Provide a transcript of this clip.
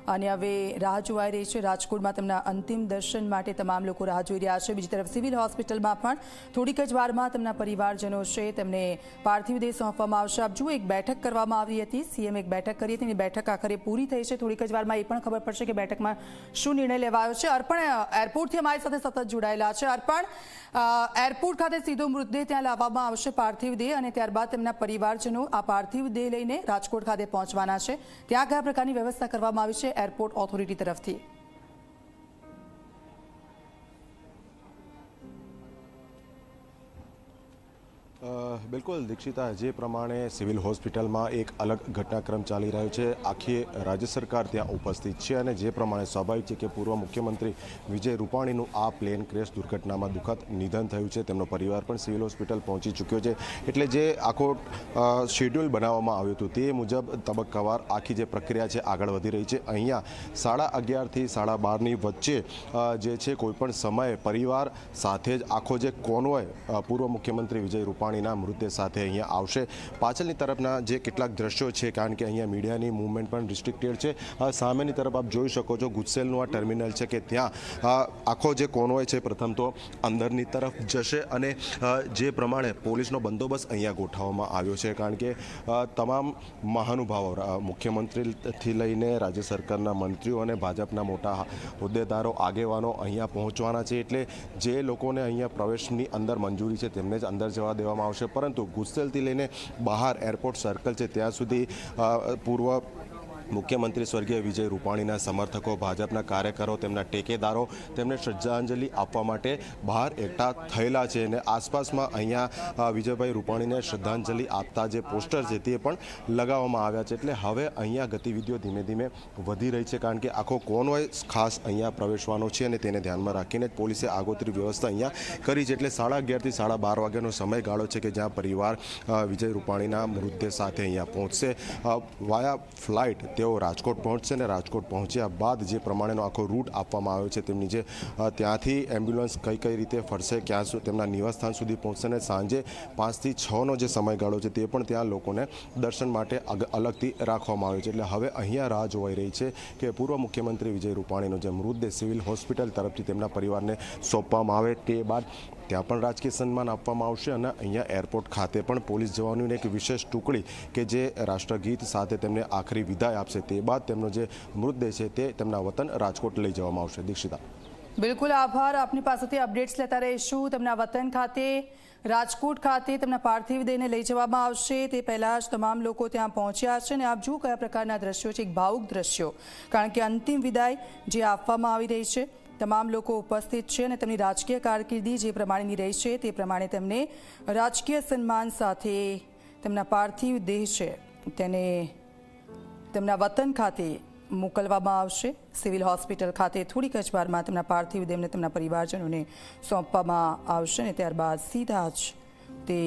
અને હવે રાહ જોવાઈ રહી છે। રાજકોટમાં તેમના અંતિમ દર્શન માટે તમામ લોકો રાહ જોઈ રહ્યા છે। બીજી તરફ સિવિલ હોસ્પિટલમાં પણ થોડીક જ વારમાં તેમના પરિવારજનો છે તેમને પાર્થિવ દેહ સોંપવામાં આવશે। આપ જુઓ, એક બેઠક કરવામાં આવી હતી, સીએમ એક બેઠક કરી હતી, બેઠક આખરે પૂરી થઈ છે। થોડીક જ વારમાં એ પણ ખબર પડશે કે બેઠકમાં શું નિર્ણય લેવાયો છે। અર્પણ એરપોર્ટથી અમારી સાથે સતત જોડાયેલા છે। અર્પણ, એરપોર્ટ ખાતે સીધો મૃતદેહ ત્યાં લાવવામાં આવશે, પાર્થિવ દેહ, અને ત્યારબાદ તેમના પરિવારજનો આ પાર્થિવ દેહ લઈને રાજકોટ ખાતે પહોંચવાના છે। ત્યાં કયા પ્રકારની વ્યવસ્થા કરવામાં આવી છે એરપોર્ટ ઓથોરિટી તરફથી? બિલકુલ દીક્ષિતા, જે પ્રમાણે સિવિલ હોસ્પિટલમાં એક અલગ ઘટનાક્રમ ચાલી રહ્યો છે, આખી રાજ્ય સરકાર ત્યાં ઉપસ્થિત છે અને જે પ્રમાણે સ્વાભાવિક છે કે પૂર્વ મુખ્યમંત્રી વિજય રૂપાણીનું આ પ્લેન ક્રેશ દુર્ઘટનામાં દુઃખદ નિધન થયું છે। તેમનો પરિવાર પણ સિવિલ હોસ્પિટલ પહોંચી ચૂક્યો છે। એટલે જે આખો શેડ્યુલ બનાવવામાં આવ્યું હતું તે મુજબ તબક્કાવાર આખી જે પ્રક્રિયા છે આગળ વધી રહી છે। અહીંયા 11:30થી 12:30ની વચ્ચે જે છે કોઈપણ સમયે પરિવાર સાથે જ આખો જે કોન્વોય પૂર્વ મુખ્યમંત્રી વિજય રૂપાણી મૃતદેહ સાથે અહીંયા આવશે। પાછળની તરફના જે કેટલાક દ્રશ્યો છે, કારણ કે અહીંયા મીડિયાની મૂવમેન્ટ પણ રિસ્ટ્રિક્ટેડ છે, સામેની તરફ આપ જોઈ શકો છો ગુજસેલનું આ ટર્મિનલ છે કે ત્યાં આખો જે કોન્વોય છે પ્રથમ તો અંદરની તરફ જશે અને જે પ્રમાણે પોલીસનો બંદોબસ્ત અહીંયા ગોઠવવામાં આવ્યો છે, કારણ કે તમામ મહાનુભાવો મુખ્યમંત્રીથી લઈને રાજ્ય સરકારના મંત્રીઓ અને ભાજપના મોટા હોદ્દેદારો આગેવાનો અહીંયા પહોંચવાના છે। એટલે જે લોકોને અહીંયા પ્રવેશની અંદર મંજૂરી છે તેમને જ અંદર જવા દેવામાં આવશે, પરંતુ ગુજસેલથી લઈને બહાર એરપોર્ટ સર્કલ છે ત્યાં સુધી પૂર્વ મુખ્યમંત્રી સ્વર્ગીય વિજય રૂપાણીના સમર્થકો, ભાજપના કાર્યકરો, તેમના ટેકેદારો તેમને શ્રદ્ધાંજલિ આપવા માટે બહાર એકઠા થયેલા છે અને આસપાસમાં અહીંયા વિજયભાઈ રૂપાણીને શ્રદ્ધાંજલિ આપતા જે પોસ્ટર છે તે પણ લગાવવામાં આવ્યા છે। એટલે હવે અહીંયા ગતિવિધિઓ ધીમે ધીમે વધી રહી છે, કારણ કે આખો કોન્વોય ખાસ અહીંયા પ્રવેશવાનો છે અને તેને ધ્યાનમાં રાખીને જ પોલીસે આગોતરી વ્યવસ્થા અહીંયા કરી છે। એટલે 11:30થી 12:30 વાગ્યાનો સમયગાળો છે કે જ્યાં પરિવાર વિજય રૂપાણીના મૃતદેહ સાથે અહીંયા પહોંચશે। વાયા ફ્લાઇટ તેઓ રાજકોટ પહોંચશે અને રાજકોટ પહોંચ્યા બાદ જે પ્રમાણેનો આખો રૂટ આપવામાં આવ્યો છે, તેમની જે ત્યાંથી એમ્બ્યુલન્સ કઈ રીતે ફરશે, ક્યાં તેમના નિવાસસ્થાન સુધી પહોંચશે અને સાંજે 5થી 6નો જે સમયગાળો છે તે પણ ત્યાં લોકોને દર્શન માટે અલગથી રાખવામાં આવ્યો છે। એટલે હવે અહીંયા રાહ જોવાઈ રહી છે કે પૂર્વ મુખ્યમંત્રી વિજય રૂપાણીનો જે મૃતદેહ સિવિલ હોસ્પિટલ તરફથી તેમના પરિવારને સોંપવામાં આવે તે બાદ ત્યાં પણ રાજકીય સન્માન આપવામાં આવશે અને અહીંયા એરપોર્ટ ખાતે પણ પોલીસ જવાનોની એક વિશેષ ટુકડી કે જે રાષ્ટ્રગીત સાથે તેમને આખરી વિદાય આપશે, તે બાદ તેમનો જે મૃતદેહ છે તે તેમના વતન રાજકોટ લઈ જવામાં આવશે। દીક્ષિતા, બિલકુલ આભાર, આપની પાસેથી અપડેટ્સ લેતા રહીશું। તેમના વતન ખાતે રાજકોટ ખાતે તેમના પાર્થિવ દેહને લઈ જવામાં આવશે, તે પહેલાં જ તમામ લોકો ત્યાં પહોંચ્યા છે અને આપ જુઓ કયા પ્રકારના દ્રશ્યો છે, એક ભાવુક દ્રશ્યો, કારણ કે અંતિમ વિદાય જે આપવામાં આવી રહી છે, તમામ લોકો ઉપસ્થિત છે અને તેમની રાજકીય કારકિર્દી જે પ્રમાણેની રહી છે તે પ્રમાણે તેમને રાજકીય સન્માન સાથે તેમના પાર્થિવ દેહ છે તેને તેમના વતન ખાતે મોકલવામાં આવશે। સિવિલ હોસ્પિટલ ખાતે થોડીક જ વારમાં તેમના પાર્થિવ દેહને તેમના પરિવારજનોને સોંપવામાં આવશે અને ત્યારબાદ સીધા જ તે